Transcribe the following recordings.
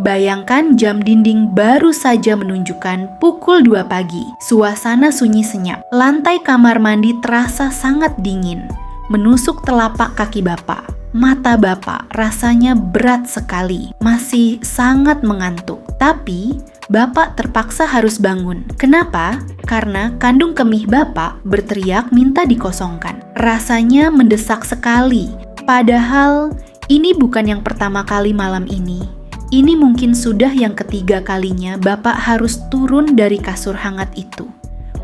Bayangkan jam dinding baru saja menunjukkan pukul 2 pagi. Suasana sunyi senyap. Lantai kamar mandi terasa sangat dingin, menusuk telapak kaki Bapak. Mata Bapak rasanya berat sekali, masih sangat mengantuk. Tapi Bapak terpaksa harus bangun. Kenapa? Karena kandung kemih Bapak berteriak minta dikosongkan. Rasanya mendesak sekali. Padahal ini bukan yang pertama kali malam ini. Ini mungkin sudah yang ketiga kalinya Bapak harus turun dari kasur hangat itu.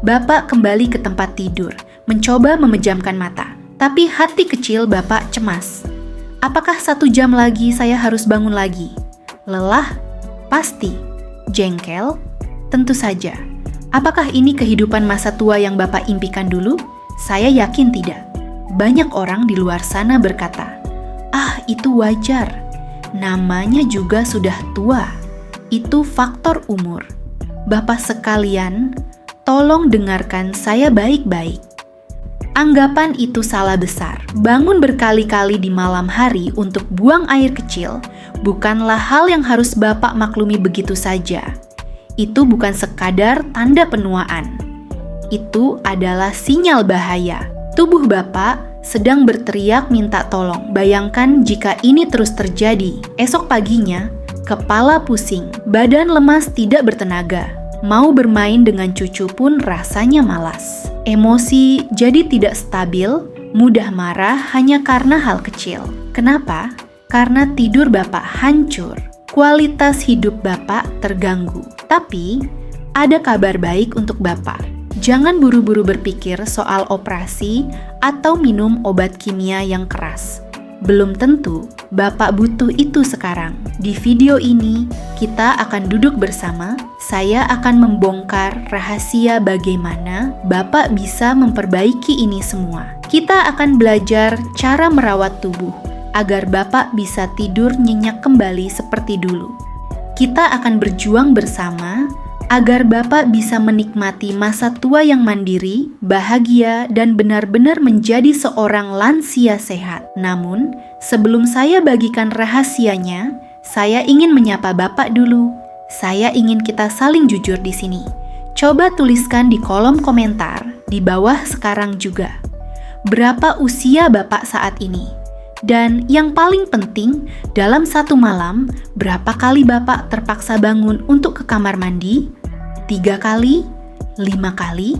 Bapak kembali ke tempat tidur, mencoba memejamkan mata. Tapi hati kecil Bapak cemas. Apakah 1 jam lagi saya harus bangun lagi? Lelah? Pasti. Jengkel? Tentu saja. Apakah ini kehidupan masa tua yang Bapak impikan dulu? Saya yakin tidak. Banyak orang di luar sana berkata, "Ah, itu wajar. Namanya juga sudah tua. Itu faktor umur." Bapak sekalian, tolong dengarkan saya baik-baik. Anggapan itu salah besar. Bangun berkali-kali di malam hari untuk buang air kecil bukanlah hal yang harus Bapak maklumi begitu saja. Itu bukan sekadar tanda penuaan. Itu adalah sinyal bahaya. Tubuh Bapak sedang berteriak minta tolong. Bayangkan jika ini terus terjadi. Esok paginya, kepala pusing, badan lemas tidak bertenaga. Mau bermain dengan cucu pun rasanya malas. Emosi jadi tidak stabil, mudah marah hanya karena hal kecil. Kenapa? Karena tidur Bapak hancur. Kualitas hidup Bapak terganggu. Tapi, ada kabar baik untuk Bapak. Jangan buru-buru berpikir soal operasi atau minum obat kimia yang keras. Belum tentu Bapak butuh itu sekarang. Di video ini, kita akan duduk bersama. Saya akan membongkar rahasia bagaimana Bapak bisa memperbaiki ini semua. Kita akan belajar cara merawat tubuh agar Bapak bisa tidur nyenyak kembali seperti dulu. Kita akan berjuang bersama agar Bapak bisa menikmati masa tua yang mandiri, bahagia, dan benar-benar menjadi seorang lansia sehat. Namun, sebelum saya bagikan rahasianya, saya ingin menyapa Bapak dulu. Saya ingin kita saling jujur di sini. Coba tuliskan di kolom komentar di bawah sekarang juga. Berapa usia Bapak saat ini? Dan yang paling penting, dalam satu malam, berapa kali Bapak terpaksa bangun untuk ke kamar mandi? 3 kali? 5 kali?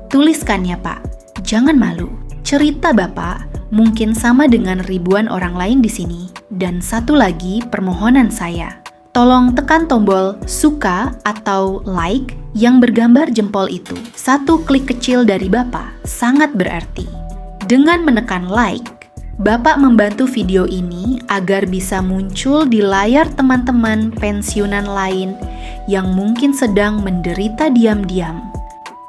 Tuliskan ya Pak, jangan malu. Cerita Bapak mungkin sama dengan ribuan orang lain di sini. Dan satu lagi permohonan saya, tolong tekan tombol suka atau like yang bergambar jempol itu. Satu klik kecil dari Bapak sangat berarti. Dengan menekan like, Bapak membantu video ini agar bisa muncul di layar teman-teman pensiunan lain yang mungkin sedang menderita diam-diam.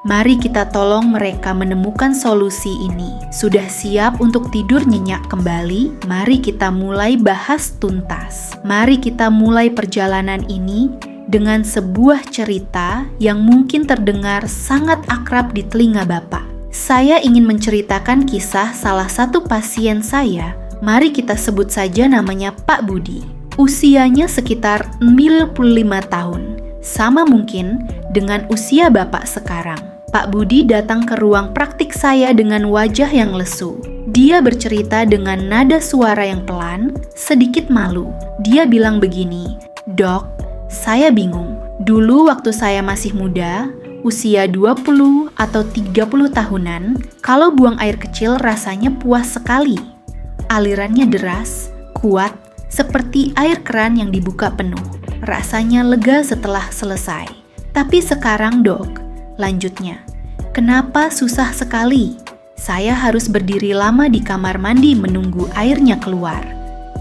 Mari kita tolong mereka menemukan solusi ini. Sudah siap untuk tidur nyenyak kembali? Mari kita mulai bahas tuntas. Mari kita mulai perjalanan ini dengan sebuah cerita yang mungkin terdengar sangat akrab di telinga Bapak. Saya ingin menceritakan kisah salah satu pasien saya. Mari kita sebut saja namanya Pak Budi. Usianya sekitar 95 tahun. Sama mungkin dengan usia Bapak sekarang. Pak Budi datang ke ruang praktik saya dengan wajah yang lesu. Dia bercerita dengan nada suara yang pelan, sedikit malu. Dia bilang begini, "Dok, saya bingung. Dulu waktu saya masih muda, usia 20 atau 30 tahunan, kalau buang air kecil rasanya puas sekali. Alirannya deras, kuat, seperti air keran yang dibuka penuh. Rasanya lega setelah selesai. Tapi sekarang Dok," lanjutnya, "kenapa susah sekali? Saya harus berdiri lama di kamar mandi menunggu airnya keluar.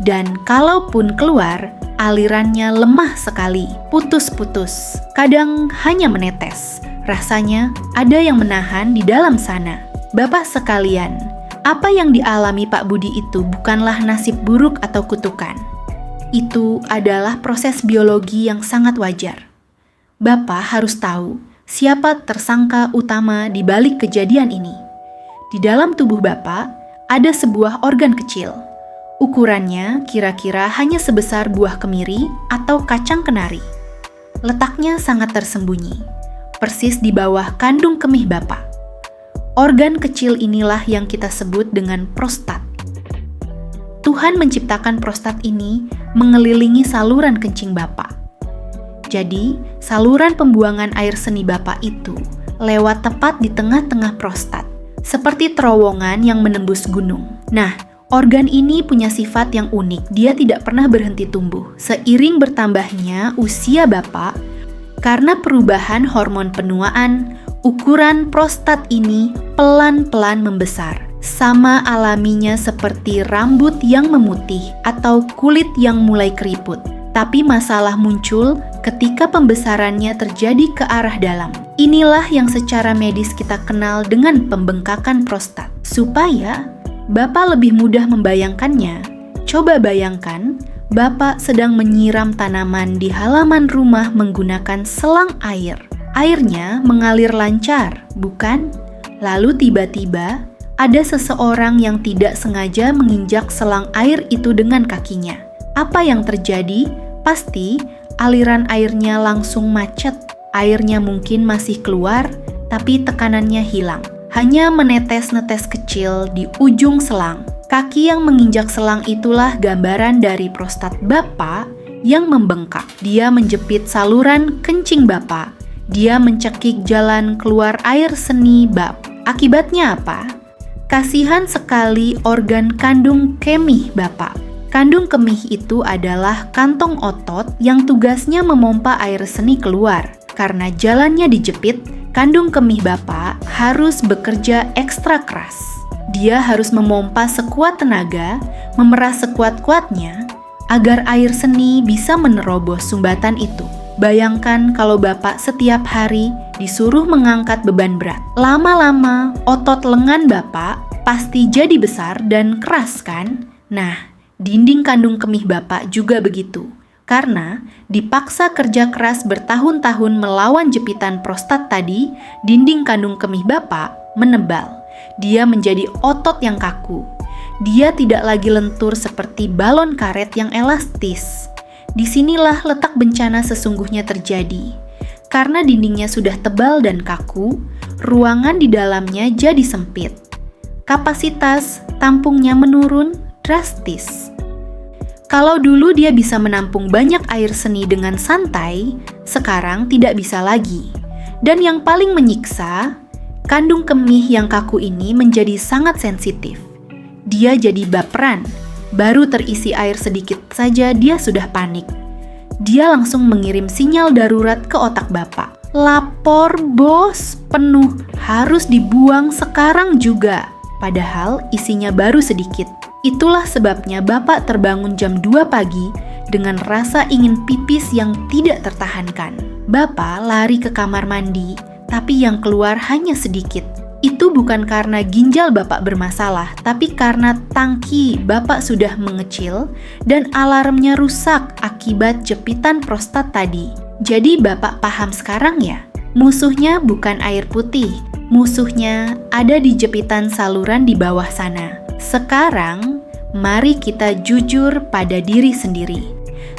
Dan kalaupun keluar, alirannya lemah sekali, putus-putus. Kadang hanya menetes. Rasanya ada yang menahan di dalam sana." Bapak sekalian, apa yang dialami Pak Budi itu bukanlah nasib buruk atau kutukan. Itu adalah proses biologi yang sangat wajar. Bapak harus tahu siapa tersangka utama di balik kejadian ini. Di dalam tubuh Bapak ada sebuah organ kecil. Ukurannya kira-kira hanya sebesar buah kemiri atau kacang kenari. Letaknya sangat tersembunyi, persis di bawah kandung kemih Bapak. Organ kecil inilah yang kita sebut dengan prostat. Tuhan menciptakan prostat ini mengelilingi saluran kencing Bapak. Jadi, saluran pembuangan air seni Bapak itu lewat tepat di tengah-tengah prostat, seperti terowongan yang menembus gunung. Nah, organ ini punya sifat yang unik. Dia tidak pernah berhenti tumbuh. Seiring bertambahnya usia Bapak, karena perubahan hormon penuaan, ukuran prostat ini pelan-pelan membesar. Sama alaminya seperti rambut yang memutih atau kulit yang mulai keriput. Tapi masalah muncul ketika pembesarannya terjadi ke arah dalam. Inilah yang secara medis kita kenal dengan pembengkakan prostat. Supaya Bapak lebih mudah membayangkannya, coba bayangkan Bapak sedang menyiram tanaman di halaman rumah menggunakan selang air. Airnya mengalir lancar, bukan? Lalu tiba-tiba ada seseorang yang tidak sengaja menginjak selang air itu dengan kakinya. Apa yang terjadi? Pasti aliran airnya langsung macet. Airnya mungkin masih keluar, tapi tekanannya hilang. Hanya menetes-netes kecil di ujung selang. Kaki yang menginjak selang itulah gambaran dari prostat Bapak yang membengkak. Dia menjepit saluran kencing Bapak. Dia mencekik jalan keluar air seni Bapak. Akibatnya apa? Kasihan sekali organ kandung kemih Bapak. Kandung kemih itu adalah kantong otot yang tugasnya memompa air seni keluar. Karena jalannya dijepit, kandung kemih Bapak harus bekerja ekstra keras. Dia harus memompa sekuat tenaga, memeras sekuat-kuatnya, agar air seni bisa menerobos sumbatan itu. Bayangkan kalau Bapak setiap hari disuruh mengangkat beban berat. Lama-lama, otot lengan Bapak pasti jadi besar dan keras kan? Nah, dinding kandung kemih Bapak juga begitu. Karena dipaksa kerja keras bertahun-tahun melawan jepitan prostat tadi, dinding kandung kemih Bapak menebal. Dia menjadi otot yang kaku. Dia tidak lagi lentur seperti balon karet yang elastis. Disinilah letak bencana sesungguhnya terjadi. Karena dindingnya sudah tebal dan kaku, ruangan di dalamnya jadi sempit. Kapasitas tampungnya menurun drastis. Kalau dulu dia bisa menampung banyak air seni dengan santai, sekarang tidak bisa lagi. Dan yang paling menyiksa, kandung kemih yang kaku ini menjadi sangat sensitif. Dia jadi baperan. Baru terisi air sedikit saja dia sudah panik. Dia langsung mengirim sinyal darurat ke otak Bapak. Lapor bos, penuh, harus dibuang sekarang juga. Padahal isinya baru sedikit. Itulah sebabnya Bapak terbangun jam 2 pagi dengan rasa ingin pipis yang tidak tertahankan. Bapak lari ke kamar mandi, tapi yang keluar hanya sedikit. Itu bukan karena ginjal Bapak bermasalah, tapi karena tangki Bapak sudah mengecil dan alarmnya rusak akibat jepitan prostat tadi. Jadi Bapak paham sekarang ya? Musuhnya bukan air putih, musuhnya ada di jepitan saluran di bawah sana. Sekarang, mari kita jujur pada diri sendiri.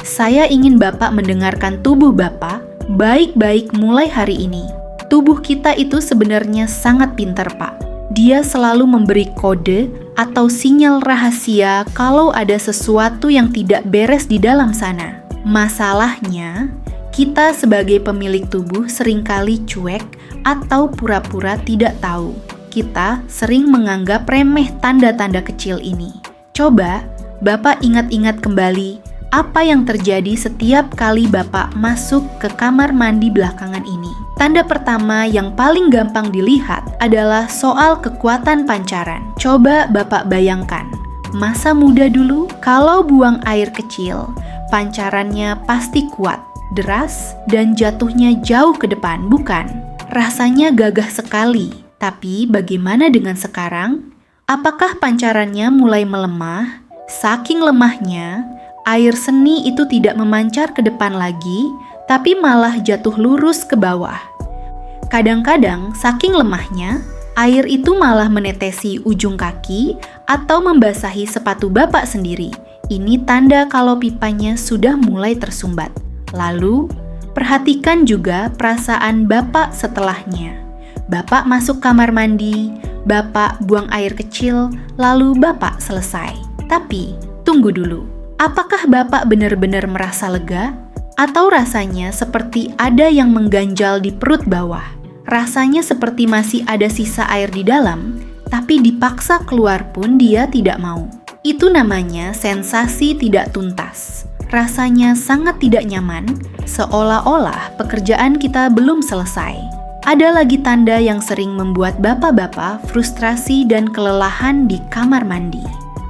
Saya ingin Bapak mendengarkan tubuh Bapak baik-baik mulai hari ini. Tubuh kita itu sebenarnya sangat pintar, Pak. Dia selalu memberi kode atau sinyal rahasia kalau ada sesuatu yang tidak beres di dalam sana. Masalahnya, kita sebagai pemilik tubuh seringkali cuek atau pura-pura tidak tahu. Kita sering menganggap remeh tanda-tanda kecil ini. Coba Bapak ingat-ingat kembali apa yang terjadi setiap kali Bapak masuk ke kamar mandi belakangan ini. Tanda pertama yang paling gampang dilihat adalah soal kekuatan pancaran. Coba Bapak bayangkan, masa muda dulu kalau buang air kecil, pancarannya pasti kuat, deras, dan jatuhnya jauh ke depan, bukan? Rasanya gagah sekali. Tapi bagaimana dengan sekarang? Apakah pancarannya mulai melemah? Saking lemahnya, air seni itu tidak memancar ke depan lagi, tapi malah jatuh lurus ke bawah. Kadang-kadang, saking lemahnya, air itu malah menetesi ujung kaki atau membasahi sepatu Bapak sendiri. Ini tanda kalau pipanya sudah mulai tersumbat. Lalu, perhatikan juga perasaan Bapak setelahnya. Bapak masuk kamar mandi, Bapak buang air kecil, lalu Bapak selesai. Tapi, tunggu dulu. Apakah Bapak benar-benar merasa lega? Atau rasanya seperti ada yang mengganjal di perut bawah? Rasanya seperti masih ada sisa air di dalam, tapi dipaksa keluar pun dia tidak mau. Itu namanya sensasi tidak tuntas. Rasanya sangat tidak nyaman, seolah-olah pekerjaan kita belum selesai. Ada lagi tanda yang sering membuat bapak-bapak frustrasi dan kelelahan di kamar mandi.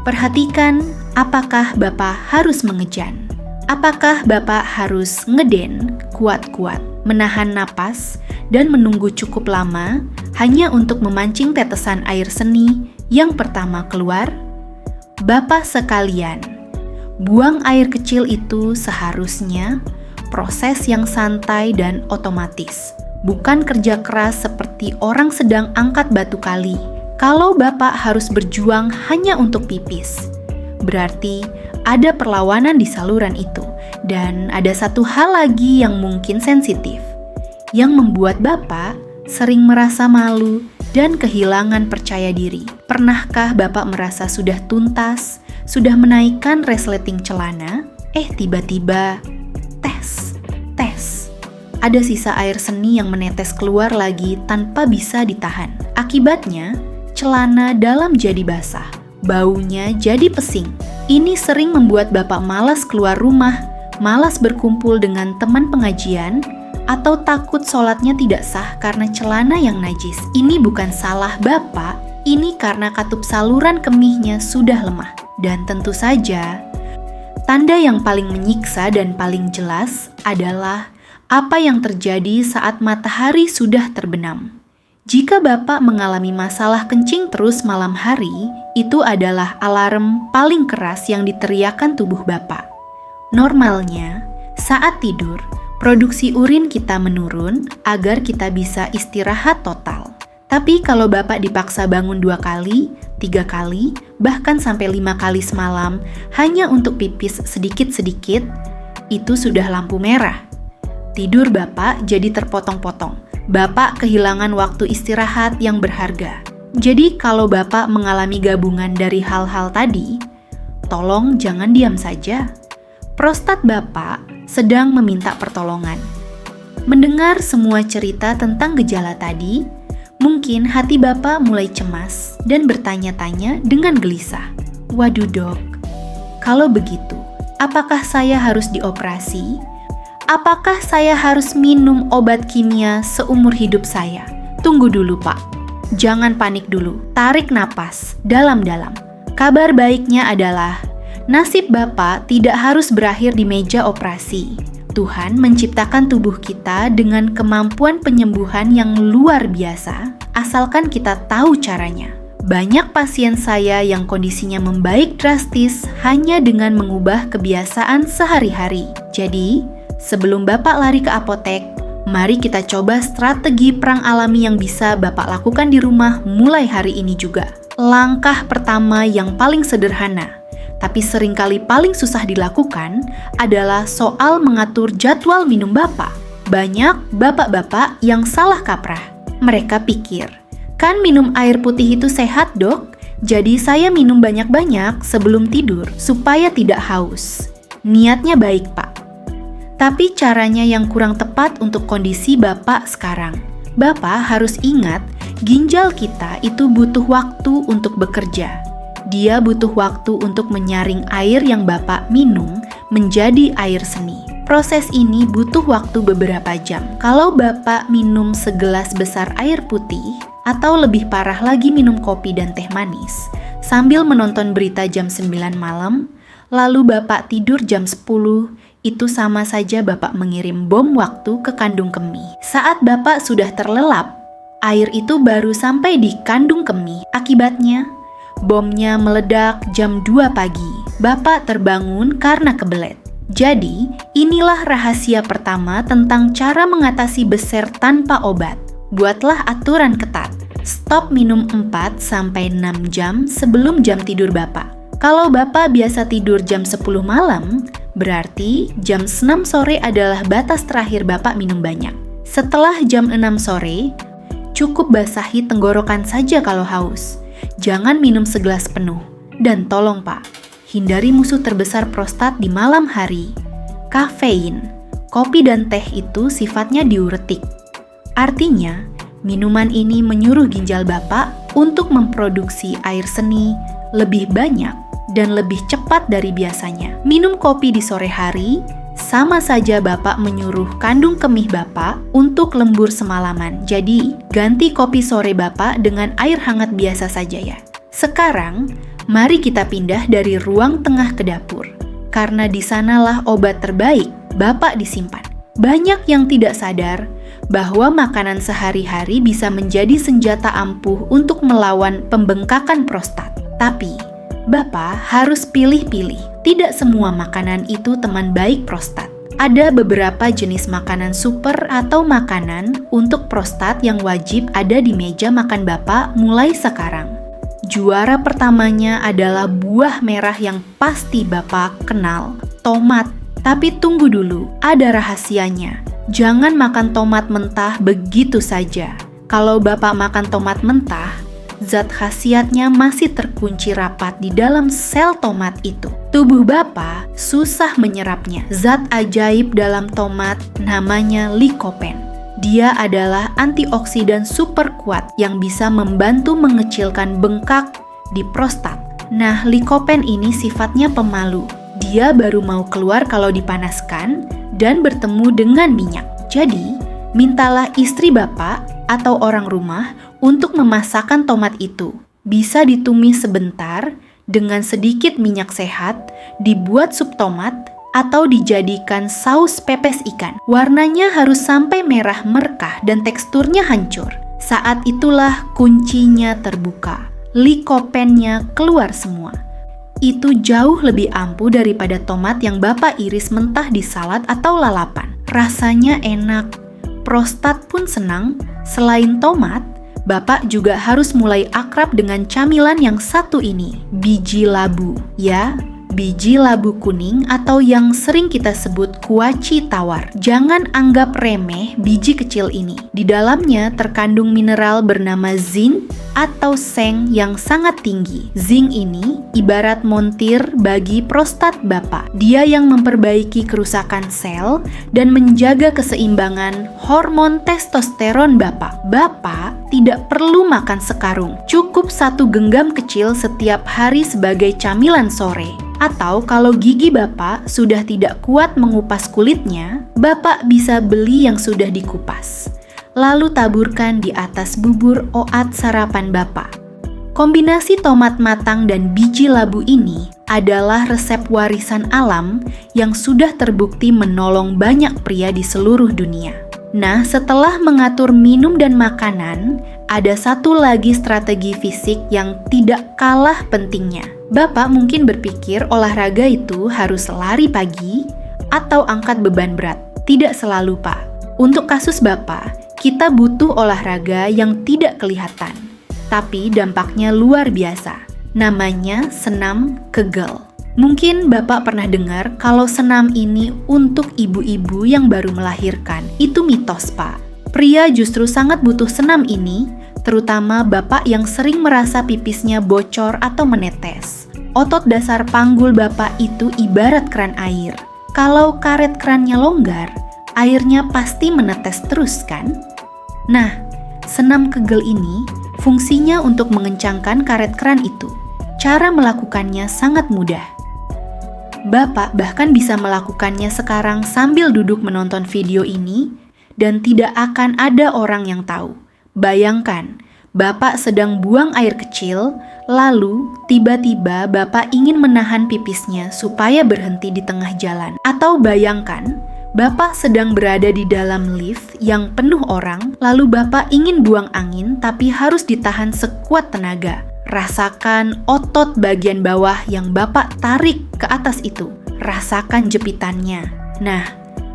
Perhatikan, apakah Bapak harus mengejan? Apakah Bapak harus ngeden kuat-kuat, menahan napas, dan menunggu cukup lama hanya untuk memancing tetesan air seni yang pertama keluar? Bapak sekalian, buang air kecil itu seharusnya proses yang santai dan otomatis, bukan kerja keras seperti orang sedang angkat batu kali. Kalau Bapak harus berjuang hanya untuk pipis, berarti ada perlawanan di saluran itu. Dan ada satu hal lagi yang mungkin sensitif, yang membuat Bapak sering merasa malu dan kehilangan percaya diri. Pernahkah Bapak merasa sudah tuntas, sudah menaikkan resleting celana, tiba-tiba tes. Ada sisa air seni yang menetes keluar lagi tanpa bisa ditahan. Akibatnya, celana dalam jadi basah, baunya jadi pesing. Ini sering membuat Bapak malas keluar rumah, malas berkumpul dengan teman pengajian, atau takut sholatnya tidak sah karena celana yang najis. Ini bukan salah Bapak, ini karena katup saluran kemihnya sudah lemah. Dan tentu saja, tanda yang paling menyiksa dan paling jelas adalah apa yang terjadi saat matahari sudah terbenam. Jika Bapak mengalami masalah kencing terus malam hari, itu adalah alarm paling keras yang diteriakkan tubuh Bapak. Normalnya, saat tidur, produksi urin kita menurun agar kita bisa istirahat total. Tapi kalau Bapak dipaksa bangun 2 kali, 3 kali, bahkan sampai 5 kali semalam hanya untuk pipis sedikit-sedikit, itu sudah lampu merah. Tidur Bapak jadi terpotong-potong. Bapak kehilangan waktu istirahat yang berharga. Jadi kalau Bapak mengalami gabungan dari hal-hal tadi, tolong jangan diam saja. Prostat Bapak sedang meminta pertolongan. Mendengar semua cerita tentang gejala tadi, mungkin hati Bapak mulai cemas dan bertanya-tanya dengan gelisah. Waduh dok, kalau begitu, apakah saya harus dioperasi? Apakah saya harus minum obat kimia seumur hidup saya? Tunggu dulu Pak, jangan panik dulu, tarik napas dalam-dalam. Kabar baiknya adalah, nasib Bapak tidak harus berakhir di meja operasi. Tuhan menciptakan tubuh kita dengan kemampuan penyembuhan yang luar biasa, asalkan kita tahu caranya. Banyak pasien saya yang kondisinya membaik drastis hanya dengan mengubah kebiasaan sehari-hari. Jadi, sebelum Bapak lari ke apotek, mari kita coba strategi perang alami yang bisa Bapak lakukan di rumah mulai hari ini juga. Langkah pertama yang paling sederhana, tapi seringkali paling susah dilakukan adalah soal mengatur jadwal minum Bapak. Banyak bapak-bapak yang salah kaprah. Mereka pikir, kan minum air putih itu sehat dok, jadi saya minum banyak-banyak sebelum tidur supaya tidak haus. Niatnya baik Pak, tapi caranya yang kurang tepat untuk kondisi Bapak sekarang. Bapak harus ingat, ginjal kita itu butuh waktu untuk bekerja. Dia butuh waktu untuk menyaring air yang Bapak minum menjadi air seni. Proses ini butuh waktu beberapa jam. Kalau Bapak minum segelas besar air putih, atau lebih parah lagi minum kopi dan teh manis, sambil menonton berita jam 9 malam, lalu Bapak tidur jam 10, itu sama saja Bapak mengirim bom waktu ke kandung kemih. Saat Bapak sudah terlelap, air itu baru sampai di kandung kemih. Akibatnya, bomnya meledak jam 2 pagi. Bapak terbangun karena kebelet. Jadi, inilah rahasia pertama tentang cara mengatasi beser tanpa obat. Buatlah aturan ketat. Stop minum 4-6 jam sebelum jam tidur Bapak. Kalau Bapak biasa tidur jam 10 malam, berarti jam 6 sore adalah batas terakhir Bapak minum banyak. Setelah jam 6 sore, cukup basahi tenggorokan saja kalau haus. Jangan minum segelas penuh. Dan tolong Pak, hindari musuh terbesar prostat di malam hari. Kafein. Kopi dan teh itu sifatnya diuretik. Artinya, minuman ini menyuruh ginjal Bapak untuk memproduksi air seni lebih banyak dan lebih cepat dari biasanya. Minum kopi di sore hari sama saja Bapak menyuruh kandung kemih Bapak untuk lembur semalaman. Jadi, ganti kopi sore Bapak dengan air hangat biasa saja ya. Sekarang, mari kita pindah dari ruang tengah ke dapur. Karena di sanalah obat terbaik Bapak disimpan. Banyak yang tidak sadar bahwa makanan sehari-hari bisa menjadi senjata ampuh untuk melawan pembengkakan prostat. Tapi, Bapak harus pilih-pilih. Tidak semua makanan itu teman baik prostat. Ada beberapa jenis makanan super atau makanan untuk prostat yang wajib ada di meja makan Bapak mulai sekarang. Juara pertamanya adalah buah merah yang pasti Bapak kenal, tomat. Tapi tunggu dulu, ada rahasianya. Jangan makan tomat mentah begitu saja. Kalau Bapak makan tomat mentah, zat khasiatnya masih terkunci rapat di dalam sel tomat itu. Tubuh Bapak susah menyerapnya. Zat ajaib dalam tomat namanya lycopene. Dia adalah antioksidan super kuat yang bisa membantu mengecilkan bengkak di prostat. Nah, lycopene ini sifatnya pemalu. Dia baru mau keluar kalau dipanaskan dan bertemu dengan minyak. Jadi, mintalah istri Bapak atau orang rumah untuk memasakkan tomat itu. Bisa ditumis sebentar dengan sedikit minyak sehat, dibuat sup tomat, atau dijadikan saus pepes ikan. Warnanya harus sampai merah merkah dan teksturnya hancur. Saat itulah kuncinya terbuka. Lycopene-nya keluar semua. Itu jauh lebih ampuh daripada tomat yang Bapak iris mentah di salad atau lalapan. Rasanya enak, prostat pun senang. Selain tomat, Bapak juga harus mulai akrab dengan camilan yang satu ini, biji labu. Ya, biji labu kuning atau yang sering kita sebut kuaci tawar. Jangan anggap remeh biji kecil ini. Di dalamnya terkandung mineral bernama zinc atau seng yang sangat tinggi. Zinc ini ibarat montir bagi prostat Bapak. Dia yang memperbaiki kerusakan sel dan menjaga keseimbangan hormon testosteron Bapak. Bapak tidak perlu makan sekarung. Cukup 1 genggam kecil setiap hari sebagai camilan sore. Atau kalau gigi Bapak sudah tidak kuat mengupas kulitnya, Bapak bisa beli yang sudah dikupas. Lalu taburkan di atas bubur oat sarapan Bapak. Kombinasi tomat matang dan biji labu ini adalah resep warisan alam yang sudah terbukti menolong banyak pria di seluruh dunia. Nah, setelah mengatur minum dan makanan, ada satu lagi strategi fisik yang tidak kalah pentingnya. Bapak mungkin berpikir olahraga itu harus lari pagi atau angkat beban berat. Tidak selalu, Pak. Untuk kasus Bapak, kita butuh olahraga yang tidak kelihatan, tapi dampaknya luar biasa. Namanya senam kegel. Mungkin Bapak pernah dengar kalau senam ini untuk ibu-ibu yang baru melahirkan. Itu mitos, Pak. Pria justru sangat butuh senam ini, terutama Bapak yang sering merasa pipisnya bocor atau menetes. Otot dasar panggul Bapak itu ibarat keran air. Kalau karet kerannya longgar, airnya pasti menetes terus kan? Nah, senam kegel ini fungsinya untuk mengencangkan karet keran itu. Cara melakukannya sangat mudah. Bapak bahkan bisa melakukannya sekarang sambil duduk menonton video ini dan tidak akan ada orang yang tahu. Bayangkan, Bapak sedang buang air kecil, lalu tiba-tiba Bapak ingin menahan pipisnya supaya berhenti di tengah jalan. Atau bayangkan, Bapak sedang berada di dalam lift yang penuh orang, lalu Bapak ingin buang angin tapi harus ditahan sekuat tenaga. Rasakan otot bagian bawah yang Bapak tarik ke atas itu. Rasakan jepitannya. Nah,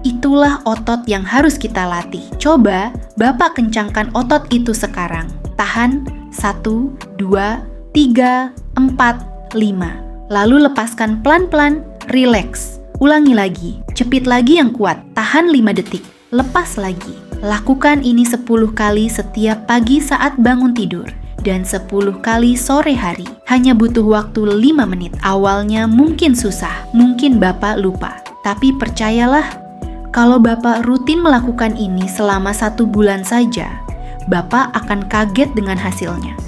itulah otot yang harus kita latih. Coba Bapak kencangkan otot itu sekarang. Tahan, 1, 2, 3, 4, 5. Lalu lepaskan pelan-pelan, rileks. Ulangi lagi, jepit lagi yang kuat, tahan 5 detik, lepas lagi. Lakukan ini 10 kali setiap pagi saat bangun tidur. Dan 10 kali sore hari. Hanya butuh waktu 5 menit. Awalnya mungkin susah, mungkin Bapak lupa. Tapi percayalah, kalau Bapak rutin melakukan ini selama 1 bulan saja, Bapak akan kaget dengan hasilnya.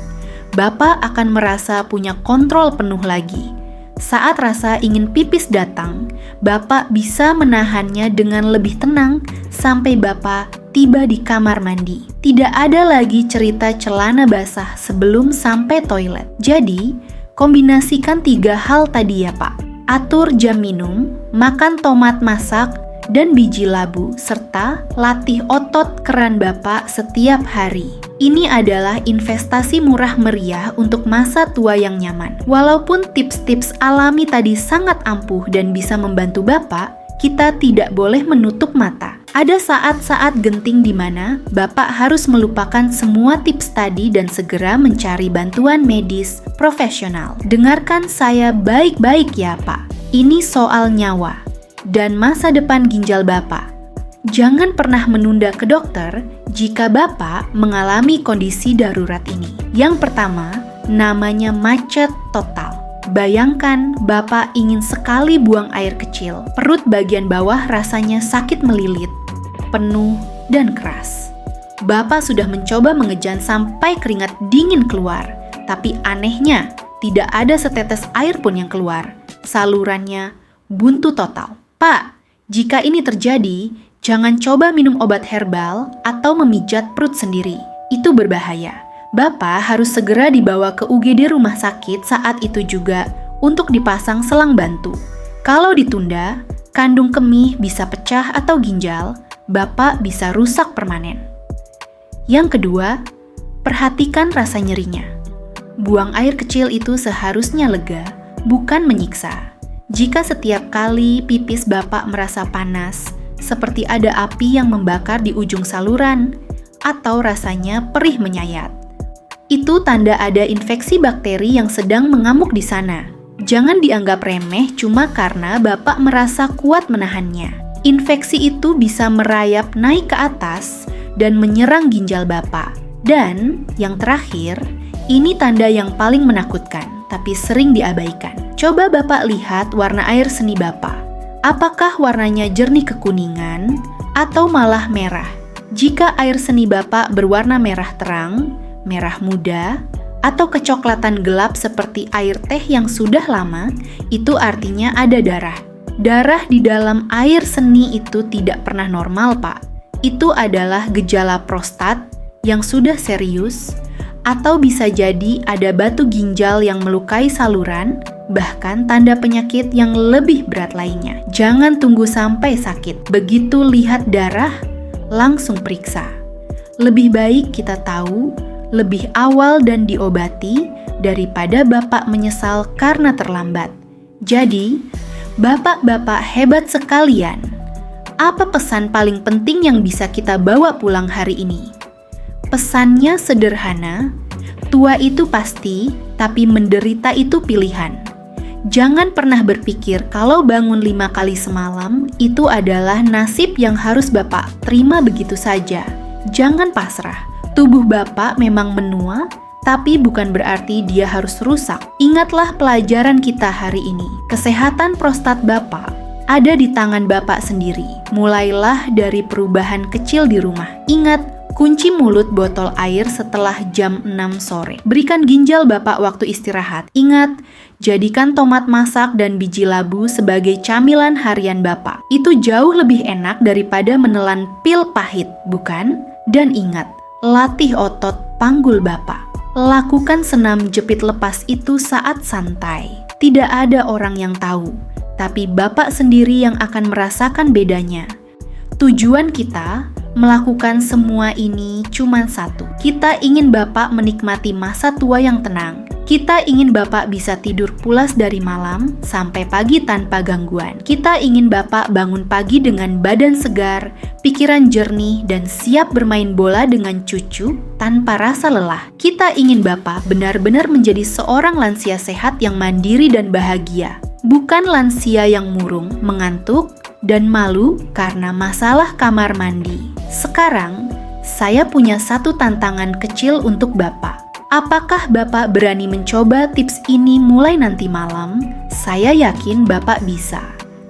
Bapak akan merasa punya kontrol penuh lagi. Saat rasa ingin pipis datang, Bapak bisa menahannya dengan lebih tenang sampai Bapak tiba di kamar mandi. Tidak ada lagi cerita celana basah sebelum sampai toilet. Jadi, kombinasikan 3 hal tadi ya Pak. Atur jam minum, makan tomat masak, dan biji labu, serta latih otot keran Bapak setiap hari. Ini adalah investasi murah meriah untuk masa tua yang nyaman. Walaupun tips-tips alami tadi sangat ampuh dan bisa membantu Bapak, kita tidak boleh menutup mata. Ada saat-saat genting di mana Bapak harus melupakan semua tips tadi dan segera mencari bantuan medis profesional. Dengarkan saya baik-baik ya Pak. Ini soal nyawa dan masa depan ginjal Bapak. Jangan pernah menunda ke dokter jika Bapak mengalami kondisi darurat ini. Yang pertama, namanya macet total. Bayangkan Bapak ingin sekali buang air kecil. Perut bagian bawah rasanya sakit melilit, penuh, dan keras. Bapak sudah mencoba mengejan sampai keringat dingin keluar. Tapi anehnya, tidak ada setetes air pun yang keluar. Salurannya buntu total. Pak, jika ini terjadi, jangan coba minum obat herbal atau memijat perut sendiri. Itu berbahaya. Bapak harus segera dibawa ke UGD rumah sakit saat itu juga untuk dipasang selang bantu. Kalau ditunda, kandung kemih bisa pecah atau ginjal, Bapak bisa rusak permanen. Yang kedua, perhatikan rasa nyerinya. Buang air kecil itu seharusnya lega, bukan menyiksa. Jika setiap kali pipis Bapak merasa panas, seperti ada api yang membakar di ujung saluran, atau rasanya perih menyayat, itu tanda ada infeksi bakteri yang sedang mengamuk di sana. Jangan dianggap remeh cuma karena Bapak merasa kuat menahannya. Infeksi itu bisa merayap naik ke atas dan menyerang ginjal Bapak. Dan yang terakhir, ini tanda yang paling menakutkan, tapi sering diabaikan. Coba Bapak lihat warna air seni Bapak. Apakah warnanya jernih kekuningan atau malah merah? Jika air seni Bapak berwarna merah terang, merah muda, atau kecoklatan gelap seperti air teh yang sudah lama, itu artinya ada darah. Darah di dalam air seni itu tidak pernah normal, Pak. Itu adalah gejala prostat yang sudah serius, atau bisa jadi ada batu ginjal yang melukai saluran, bahkan tanda penyakit yang lebih berat lainnya. Jangan tunggu sampai sakit. Begitu lihat darah, langsung periksa. Lebih baik kita tahu lebih awal dan diobati daripada Bapak menyesal karena terlambat. Jadi, Bapak-bapak hebat sekalian, apa pesan paling penting yang bisa kita bawa pulang hari ini? Pesannya sederhana, tua itu pasti, tapi menderita itu pilihan. Jangan pernah berpikir kalau bangun 5 kali semalam itu adalah nasib yang harus Bapak terima begitu saja. Jangan pasrah. Tubuh Bapak memang menua, tapi bukan berarti dia harus rusak. Ingatlah pelajaran kita hari ini. Kesehatan prostat Bapak ada di tangan Bapak sendiri. Mulailah dari perubahan kecil di rumah. Ingat, kunci mulut botol air setelah jam 6 sore. Berikan ginjal Bapak waktu istirahat. Ingat, jadikan tomat masak dan biji labu sebagai camilan harian Bapak. Itu jauh lebih enak daripada menelan pil pahit, bukan? Dan ingat, latih otot panggul Bapak. Lakukan senam jepit lepas itu saat santai. Tidak ada orang yang tahu, tapi Bapak sendiri yang akan merasakan bedanya. Tujuan kita melakukan semua ini cuma satu. Kita ingin Bapak menikmati masa tua yang tenang, Kita ingin Bapak bisa tidur pulas dari malam sampai pagi tanpa gangguan. Kita ingin Bapak bangun pagi dengan badan segar, pikiran jernih, dan siap bermain bola dengan cucu tanpa rasa lelah. Kita ingin Bapak benar-benar menjadi seorang lansia sehat yang mandiri dan bahagia. Bukan lansia yang murung, mengantuk, dan malu karena masalah kamar mandi. Sekarang, saya punya satu tantangan kecil untuk Bapak. Apakah Bapak berani mencoba tips ini mulai nanti malam? Saya yakin Bapak bisa.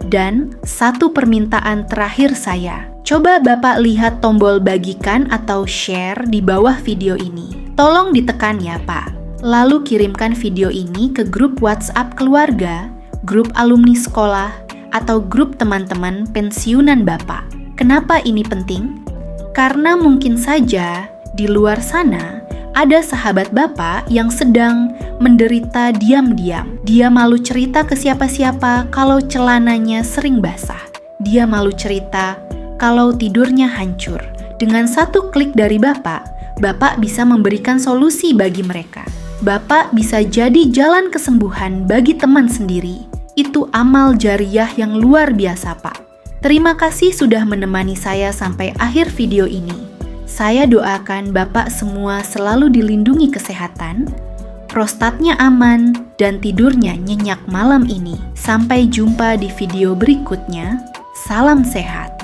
Dan satu permintaan terakhir saya. Coba Bapak lihat tombol bagikan atau share di bawah video ini. Tolong ditekan ya Pak. Lalu kirimkan video ini ke grup WhatsApp keluarga, grup alumni sekolah, atau grup teman-teman pensiunan Bapak. Kenapa ini penting? Karena mungkin saja di luar sana ada sahabat Bapak yang sedang menderita diam-diam. Dia malu cerita ke siapa-siapa kalau celananya sering basah. Dia malu cerita kalau tidurnya hancur. Dengan satu klik dari Bapak, Bapak bisa memberikan solusi bagi mereka. Bapak bisa jadi jalan kesembuhan bagi teman sendiri. Itu amal jariah yang luar biasa, Pak. Terima kasih sudah menemani saya sampai akhir video ini. Saya doakan Bapak semua selalu dilindungi kesehatan, prostatnya aman, dan tidurnya nyenyak malam ini. Sampai jumpa di video berikutnya. Salam sehat.